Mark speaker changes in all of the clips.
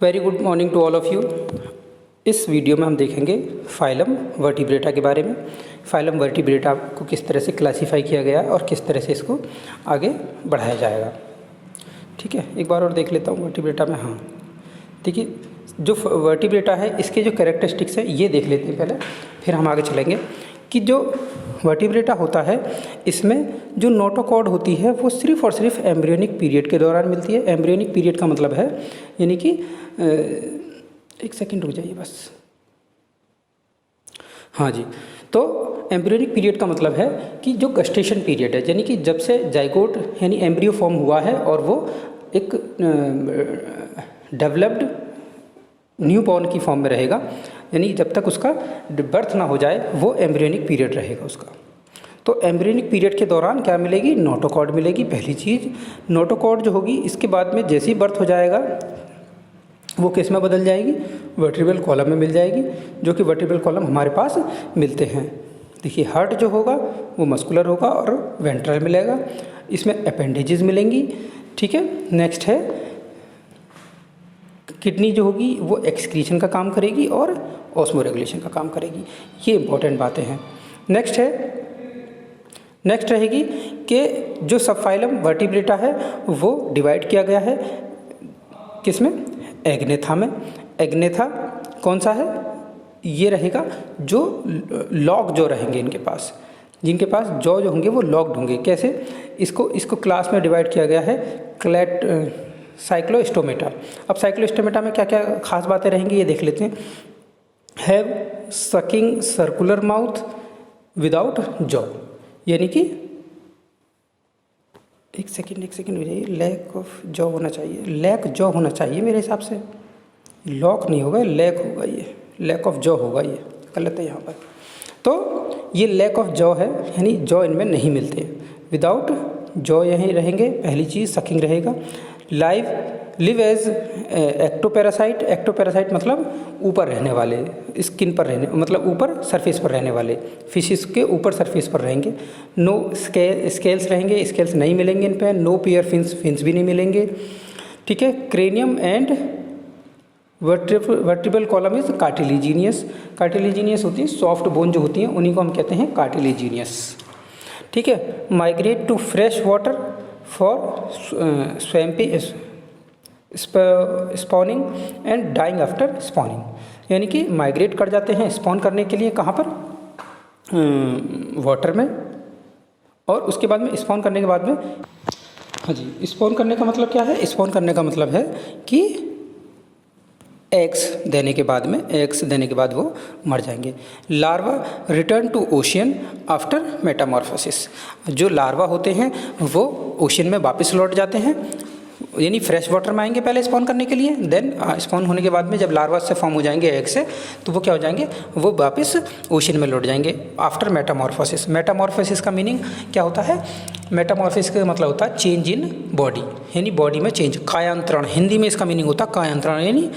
Speaker 1: Very good morning to all of you. इस video में हम देखेंगे फाइलम वर्टिब्रेटा के बारे में। फाइलम वर्टिब्रेटा को किस तरह से क्लासीफाई किया गया और किस तरह से इसको आगे बढ़ाया जाएगा। ठीक है, एक बार और देख लेता हूँ वर्टिब्रेटा में। हाँ, देखिए जो वर्टिब्रेटा है इसके जो कैरेक्टरिस्टिक्स है ये देख लेते हैं पहले, फिर हम आगे चलेंगे कि जो वर्टिब्रेटा होता है इसमें जो नोटोकॉर्ड होती है वो सिर्फ़ और सिर्फ एम्ब्रियोनिक पीरियड के दौरान मिलती है। एम्ब्रियोनिक पीरियड का मतलब है यानी कि एक सेकंड रुक जाइए बस। हाँ जी, तो एम्ब्रियोनिक पीरियड का मतलब है कि जो गस्टेशन पीरियड है, यानी कि जब से जाइगोट यानी एम्ब्रियो फॉर्म हुआ है और वो एक डेवलप्ड न्यू बॉर्न की फॉर्म में रहेगा, यानी जब तक उसका बर्थ ना हो जाए वो एम्ब्रियोनिक पीरियड रहेगा उसका। तो एम्ब्रियोनिक पीरियड के दौरान क्या मिलेगी? नोटोकॉर्ड मिलेगी। पहली चीज़ नोटोकॉर्ड जो होगी इसके बाद में जैसे ही बर्थ हो जाएगा वो किस में बदल जाएगी? वर्टिब्रल कॉलम में मिल जाएगी, जो कि वर्टिब्रल कॉलम हमारे पास मिलते हैं। देखिए हार्ट जो होगा वो मस्कुलर होगा और वेंट्रल मिलेगा, इसमें अपेंडेजेस मिलेंगी। ठीक है, नेक्स्ट है किडनी जो होगी वो एक्सक्रीशन का काम करेगी और ऑस्मो रेगुलेशन का काम करेगी। ये इंपॉर्टेंट बातें हैं। नेक्स्ट रहेगी कि जो सबफाइलम वर्टिब्रेटा है वो डिवाइड किया गया है किस में? एग्नेथा में। एग्नेथा कौन सा है? ये रहेगा जो लॉक जो रहेंगे इनके पास, जिनके पास जॉ जो होंगे वो लॉक्ड होंगे। कैसे? इसको क्लास में डिवाइड किया गया है साइक्लोस्टोमेटा। अब साइक्लोस्टोमेटा में क्या क्या खास बातें रहेंगी ये देख लेते हैं। Have sucking circular mouth without jaw, यानी कि एक सेकेंड हो जाइए, लैक ऑफ जॉ होना चाहिए, लैक जॉ होना चाहिए मेरे हिसाब से। लॉक नहीं होगा, लैक होगा, ये लैक ऑफ जॉ होगा, ये गलत है यहाँ पर। तो ये लैक ऑफ जॉ है, यानी जॉ इनमें नहीं मिलते। विदाउट जॉ यहीं रहेंगे। पहली चीज़ सकिंग रहेगा। Live as ectoparasite. एक्टोपैरासाइट मतलब ऊपर रहने वाले, स्किन पर रहने, मतलब ऊपर सरफेस पर रहने वाले, फिशेस के ऊपर सरफेस पर रहेंगे। नो स्केल्स रहेंगे, स्केल्स नहीं मिलेंगे इन पे। नो पियर फिन्स भी नहीं मिलेंगे। ठीक है, cranium and vertebral column is cartilaginous. Cartilaginous होती है सॉफ्ट बोन जो होती हैं, उन्हीं को हम कहते हैं कार्टिलेजिनियस। ठीक है, migrate to fresh water for spawning and dying after spawning, यानी कि माइग्रेट कर जाते हैं स्पॉन करने के लिए। कहाँ पर? वाटर में। और उसके बाद में स्पॉन करने के बाद में, हाँ जी, स्पॉन करने का मतलब क्या है? स्पॉन करने का मतलब है कि एग्स देने के बाद वो मर जाएंगे। Larva return to ocean after metamorphosis. जो लार्वा होते हैं वो ओशियन में वापस लौट जाते हैं, यानी फ्रेश वाटर में आएंगे पहले स्पॉन करने के लिए, देन स्पॉन होने के बाद में जब लार्वा से फॉर्म हो जाएंगे एग से, तो वो क्या हो जाएंगे? वो वापस ओशियन में लौट जाएंगे आफ्टर मेटामॉर्फोसिस। मेटामॉर्फोसिस का मीनिंग क्या होता है? मेटामॉर्फोसिस का मतलब होता है चेंज इन बॉडी, यानी बॉडी में चेंज, कायांतरण। हिंदी में इसका मीनिंग होता है कायांतरण, यानी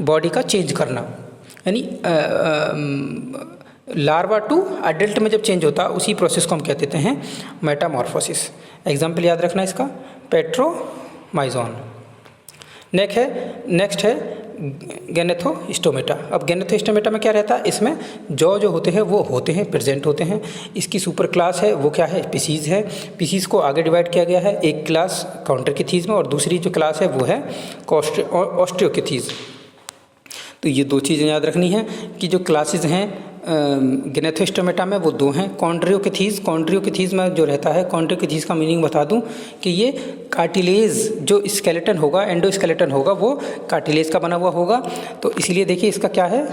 Speaker 1: बॉडी का चेंज करना। यानी लार्वा टू अडल्ट में जब चेंज होता है उसी प्रोसेस को हम कह देते हैं मेटामॉर्फोसिस। एग्जाम्पल याद रखना इसका, पेट्रोमाइजोन। नेक्स्ट है गैनेथोस्टोमेटा। अब गैनेथोस्टोमेटा में क्या रहता है? इसमें जॉ जो होते हैं वो प्रेजेंट होते हैं। इसकी सुपर क्लास है वो क्या है? स्पीसीज़ है। स्पीसीज़ को आगे डिवाइड किया गया है, एक क्लास काउंटरकिथीज़ में और दूसरी जो क्लास है वो है ऑस्ट्रियोकिथीज़। तो ये दो चीज़ें याद रखनी है कि जो क्लासेस हैं गैनेथोस्टोमेटा में वो दो हैं। कॉन्ड्रियोकिथीज़ में जो रहता है, कॉन्ड्रियोकिथीज़ का मीनिंग बता दूं कि ये कार्टिलेज जो स्केलेटन होगा, एंडोस्केलेटन होगा, वो कार्टिलेज का बना हुआ होगा। तो इसलिए देखिए इसका क्या है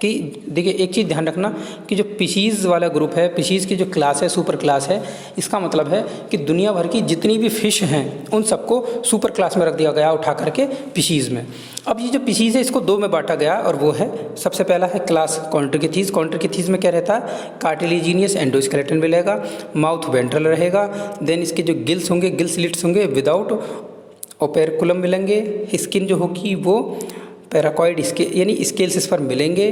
Speaker 1: कि देखिए एक चीज़ ध्यान रखना कि जो पीसीज वाला ग्रुप है, पीसीज की जो क्लास है, सुपर क्लास है, इसका मतलब है कि दुनिया भर की जितनी भी फिश हैं उन सबको सुपर क्लास में रख दिया गया उठा करके पीसीज में। अब ये जो पीसीज है इसको दो में बांटा गया और वो है, सबसे पहला है क्लास कॉन्ट्रिकिथीज़। कॉन्ट्रिकिथीज़ में क्या रहता है? कार्टिलेजिनियस एंडोस्केलेटन मिलेगा, माउथ वेंट्रल रहेगा, देन इसके जो गिल्स होंगे, गिल स्लिट्स होंगे विदाउट ओपेरकुलम मिलेंगे। स्किन जो होगी वो पैराकॉइड यानी स्केल्स इस पर मिलेंगे।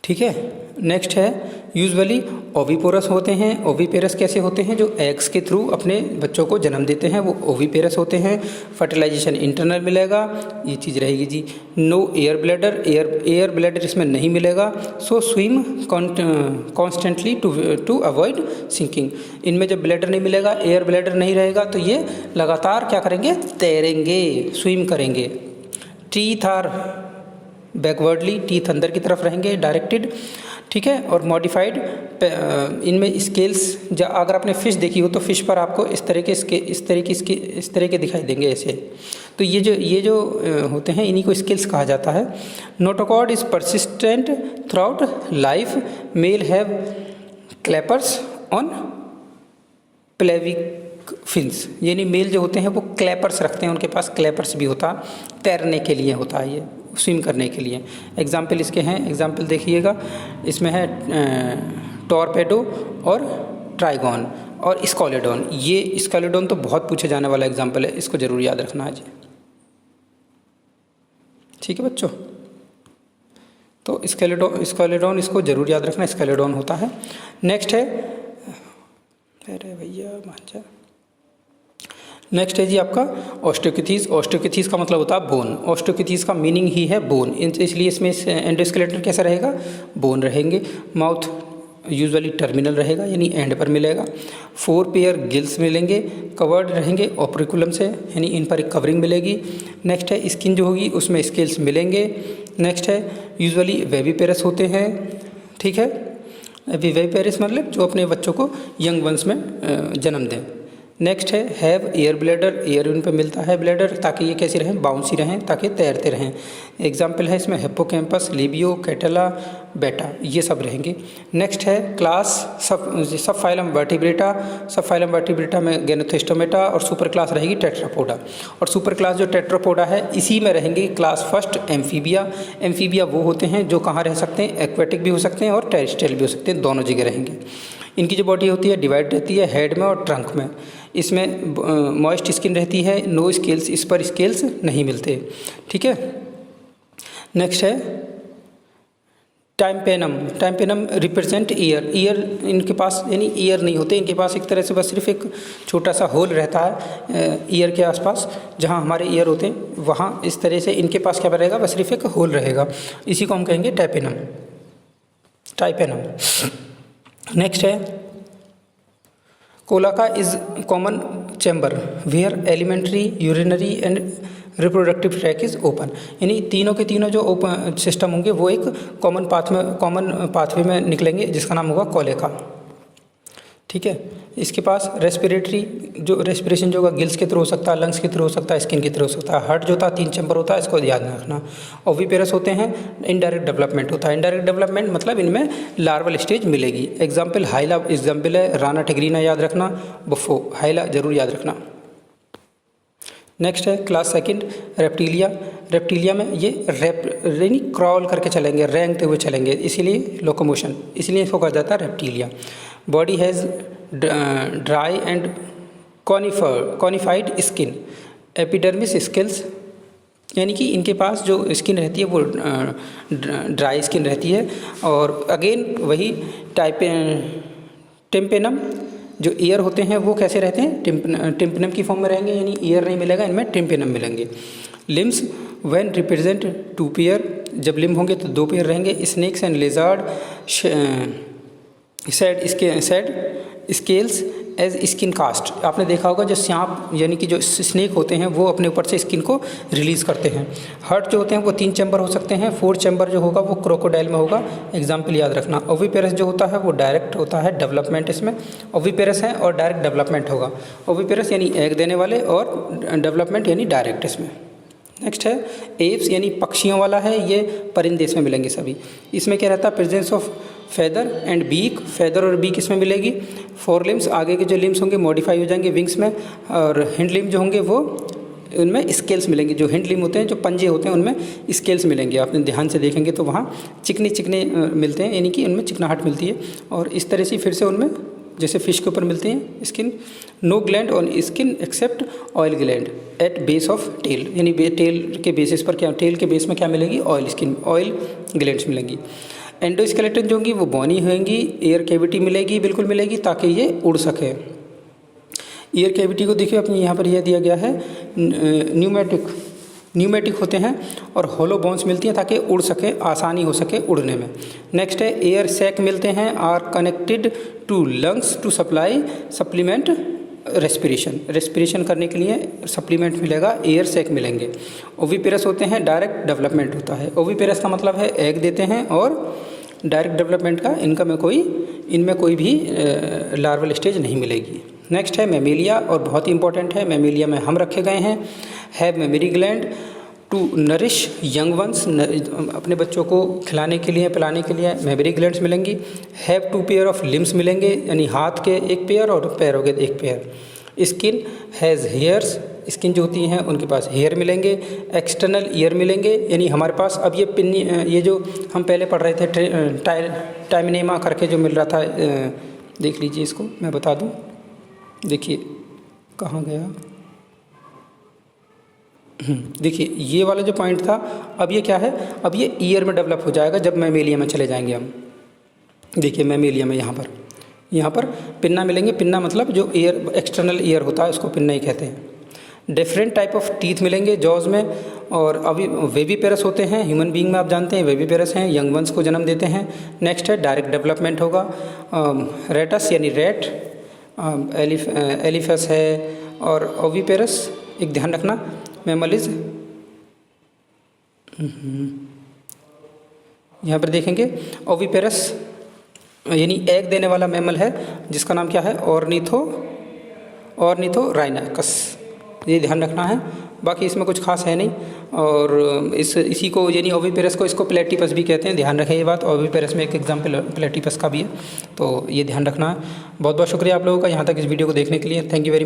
Speaker 1: ठीक है। नेक्स्ट है यूजुअली ओविपोरस होते हैं। ओविपेरस कैसे होते हैं? जो एग्स के थ्रू अपने बच्चों को जन्म देते हैं वो ओविपेरस होते हैं। फर्टिलाइजेशन इंटरनल मिलेगा, ये चीज़ रहेगी जी। No air bladder, air bladder इसमें नहीं मिलेगा। So swim constantly to avoid sinking. इनमें जब ब्लैडर नहीं मिलेगा, एयर ब्लैडर नहीं रहेगा, तो ये लगातार क्या करेंगे? तैरेंगे, स्विम करेंगे। टीथ आर बैकवर्डली, टीथ अंदर की तरफ रहेंगे, डायरेक्टेड, ठीक है। और मॉडिफाइड, इनमें स्केल्स, अगर आपने फ़िश देखी हो तो फ़िश पर आपको इस तरह के दिखाई देंगे ऐसे। तो ये जो होते हैं इन्हीं को स्केल्स कहा जाता है। Notochord is persistent throughout life. Male have claspers on pelvic fins, यानी मेल जो होते हैं वो क्लैपर्स रखते हैं, उनके पास क्लैपर्स भी होता, तैरने के लिए होता है, ये स्विम करने के लिए। एग्जाम्पल इसके हैं, एग्जाम्पल देखिएगा, इसमें है टॉर्पेडो और ट्राइगॉन और स्कॉलेडोन। ये स्कॉलेडोन तो बहुत पूछे जाने वाला एग्जाम्पल है, इसको जरूर याद रखना आज, ठीक है बच्चों। तो स्कॉलेडोन इसको जरूर याद रखना, स्कॉलेडोन होता है। नेक्स्ट है, अरे भैया मांझा, नेक्स्ट है जी आपका ऑस्टियोकिथीस। ऑस्टियोकिथीस का मतलब होता है बोन। ऑस्टियोकिथीस का मीनिंग ही है बोन, इसलिए इसमें एंडोस्केलेटन कैसा रहेगा? बोन रहेंगे। माउथ यूजुअली टर्मिनल रहेगा, यानी एंड पर मिलेगा। 4 पेयर गिल्स मिलेंगे, कवर्ड रहेंगे ऑपरिकुलम से, यानी इन पर एक कवरिंग मिलेगी। नेक्स्ट है स्किन जो होगी उसमें स्केल्स मिलेंगे। नेक्स्ट है यूजुअली वेविपेरस होते हैं, ठीक है। वेविपेरस मतलब जो अपने बच्चों को यंग वंस में जन्म दें। नेक्स्ट है हैव एयर ब्लैडर, एयर उन पर मिलता है ब्लैडर, ताकि ये कैसी रहें? बाउंसी रहें, ताकि तैरते रहें। एग्जाम्पल है इसमें हिप्पोकैम्पस, लिबियो, कैटला, बेटा, ये सब रहेंगे। नेक्स्ट है क्लास सब फाइलम वर्टिब्रेटा। सब फाइलम वर्टिब्रेटा में गैनोथोस्टोमेटा, और सुपर क्लास रहेगी टेट्रापोडा। और सुपर क्लास जो टेट्रापोडा है इसी में रहेंगे क्लास फर्स्ट एम्फीबिया। एम्फीबिया वो होते हैं जो कहाँ रह सकते हैं? एक्वेटिक भी हो सकते हैं और टेरेस्ट्रियल भी हो सकते हैं, दोनों जगह रहेंगे। इनकी जो बॉडी होती है डिवाइड रहती है हेड में और ट्रंक में। इसमें मॉइस्ट स्किन रहती है, नो स्केल्स, इस पर स्केल्स नहीं मिलते, ठीक है। नेक्स्ट है tympanum. Tympanum represent year. Year इनके पास यानी ईयर नहीं होते, इनके पास एक तरह से बस सिर्फ एक छोटा सा होल रहता है ईयर के आसपास, जहाँ हमारे ईयर होते हैं वहाँ इस तरह से इनके पास क्या रहेगा? बस सिर्फ एक होल रहेगा, इसी को हम कहेंगे टाइपेनम, टाइपेनम। नेक्स्ट है cloaca is common chamber where alimentary, urinary and reproductive tract is open. यानी तीनों के तीनों जो ओपन सिस्टम होंगे वो एक कॉमन पाथवे में निकलेंगे, जिसका नाम होगा कोलेका, ठीक है। इसके पास रेस्पिरेशन जो होगा गिल्स के थ्रू हो सकता है, लंग्स के थ्रू हो सकता है, स्किन के थ्रू हो सकता है। हार्ट जो होता है 3 चैम्बर होता है, इसको याद रखना। ओविपेरस होते हैं, इनडायरेक्ट डेवलपमेंट होता है। इनडायरेक्ट डेवलपमेंट मतलब इनमें लार्वल स्टेज मिलेगी। एग्जाम्पल हाइला एग्जाम्पल है, राना टिग्रीना याद रखना, बफो, हाइला जरूर याद रखना। नेक्स्ट है क्लास सेकंड रेप्टिलिया। रेप्टिलिया में ये यानी क्रॉल करके चलेंगे, रेंगते हुए चलेंगे, इसीलिए लोकोमोशन, इसलिए इसको कहा जाता है Reptilia. Body has dry and cornified skin, epidermis scales, यानी कि इनके पास जो स्किन रहती है वो ड्राई स्किन रहती है। और अगेन वही टिम्पेनम, जो ईयर होते हैं वो कैसे रहते हैं? टिम्पेनम की फॉर्म में रहेंगे, यानी ईयर नहीं मिलेगा, इनमें टिम्पेनम मिलेंगे। लिम्स व्हेन रिप्रेजेंट 2 पेयर, जब लिम्ब होंगे तो 2 पेयर रहेंगे। Snakes and lizard shed scales as skin cast. आपने देखा होगा जो सांप यानी कि जो स्नेक होते हैं वो अपने ऊपर से स्किन को रिलीज़ करते हैं। हार्ट जो होते हैं वो 3 चैम्बर हो सकते हैं, 4 चैम्बर जो होगा वो क्रोकोडाइल में होगा, एग्जाम्पल याद रखना। ओविपेरस जो होता है वो डायरेक्ट होता है डेवलपमेंट, इसमें ओविपेरस है और डायरेक्ट डेवलपमेंट होगा। ओविपेरस यानी एग देने वाले और डेवलपमेंट यानी डायरेक्ट इसमें। नेक्स्ट है एप्स, यानी पक्षियों वाला है, ये परिंदे इसमें मिलेंगे सभी। इसमें क्या रहता है? Presence of feather and beak, feather और बीक इसमें मिलेगी। 4 लिम्स, आगे के जो लिम्स होंगे मॉडिफाई हो जाएंगे विंग्स में, और हिंड लिम्स जो होंगे वो उनमें स्केल्स मिलेंगे। जो हिंड लिम्स होते हैं, जो पंजे होते हैं, उनमें स्केल्स मिलेंगे। आपने ध्यान से देखेंगे तो वहाँ चिकने मिलते हैं, यानी कि उनमें चिकनाहट मिलती है। और इस तरह से फिर से उनमें जैसे फिश के ऊपर मिलती हैं skin. No gland on skin except oil gland at base of tail, यानी टेल के बेसिस पर क्या, टेल के बेस में क्या मिलेगी? ऑयल स्किन, ऑयल ग्लैंड्स मिलेंगी। एंडोस्केलेटन जो होंगी वो बॉनी होंगी, एयर कैविटी मिलेगी, बिल्कुल मिलेगी, ताकि ये उड़ सके। एयर कैविटी को देखिए अपने यहाँ पर यह दिया गया है, न्यूमेटिक होते हैं और होलो बोन्स मिलती हैं ताकि उड़ सके, आसानी हो सके उड़ने में। नेक्स्ट है एयर सैक मिलते हैं, are connected to lungs to supplement respiration करने के लिए सप्लीमेंट मिलेगा, एयर सैक मिलेंगे। ओविपेरस होते हैं, डायरेक्ट डेवलपमेंट होता है। ओविपेरस का मतलब है एग देते हैं और डायरेक्ट डेवलपमेंट का इनमें कोई भी लार्वल स्टेज नहीं मिलेगी। नेक्स्ट है मेमेलिया, और बहुत ही इंपॉर्टेंट है, मेमेलिया में हम रखे गए हैं। Have mammary gland to nourish young ones, अपने बच्चों को खिलाने के लिए पिलाने के लिए मेमोरी ग्लैंड्स मिलेंगी। हैव 2 पेयर ऑफ लिम्स मिलेंगे, यानी हाथ के 1 पेयर और पैरों के 1 pair. Skin has hairs, skin जो होती हैं उनके पास हेयर मिलेंगे। एक्सटर्नल ईयर मिलेंगे, यानी हमारे पास अब ये जो हम पहले पढ़ रहे थे टाइमनेमा करके जो मिल रहा था, देख लीजिए इसको मैं बता दूं। देखिए कहाँ गया, देखिए ये वाला जो पॉइंट था, अब ये क्या है, अब ये ईयर में डेवलप हो जाएगा जब मेमेलिया में चले जाएंगे हम। देखिए मेमेलिया में यहाँ पर पिन्ना मिलेंगे, पिन्ना मतलब जो ईयर एक्सटर्नल ईयर होता है उसको पिन्ना ही कहते हैं। डिफरेंट टाइप ऑफ टीथ मिलेंगे जॉज में, और अभी वेविपेरस होते हैं, ह्यूमन बीइंग में आप जानते हैं वेविपेरस हैं, यंग वंस को जन्म देते हैं। नेक्स्ट है डायरेक्ट डेवलपमेंट होगा। रेटस यानी रेट, एलिफस है, और ओविपेरस एक ध्यान रखना मैमल्स, यहाँ पर देखेंगे ओविपेरस यानी एग देने वाला मैमल है जिसका नाम क्या है, ऑर्निथोराइनकस, ये ध्यान रखना है। बाकी इसमें कुछ खास है नहीं, और इसी को यानी ओविपेरस को इसको प्लेटिपस भी कहते हैं, ध्यान रखें ये बात। ओविपेरस में एक एग्जाम्पल प्लेटिपस का भी है, तो ये ध्यान रखना है। बहुत बहुत शुक्रिया आप लोगों का यहाँ तक इस वीडियो को देखने के लिए, थैंक यू वेरी मच।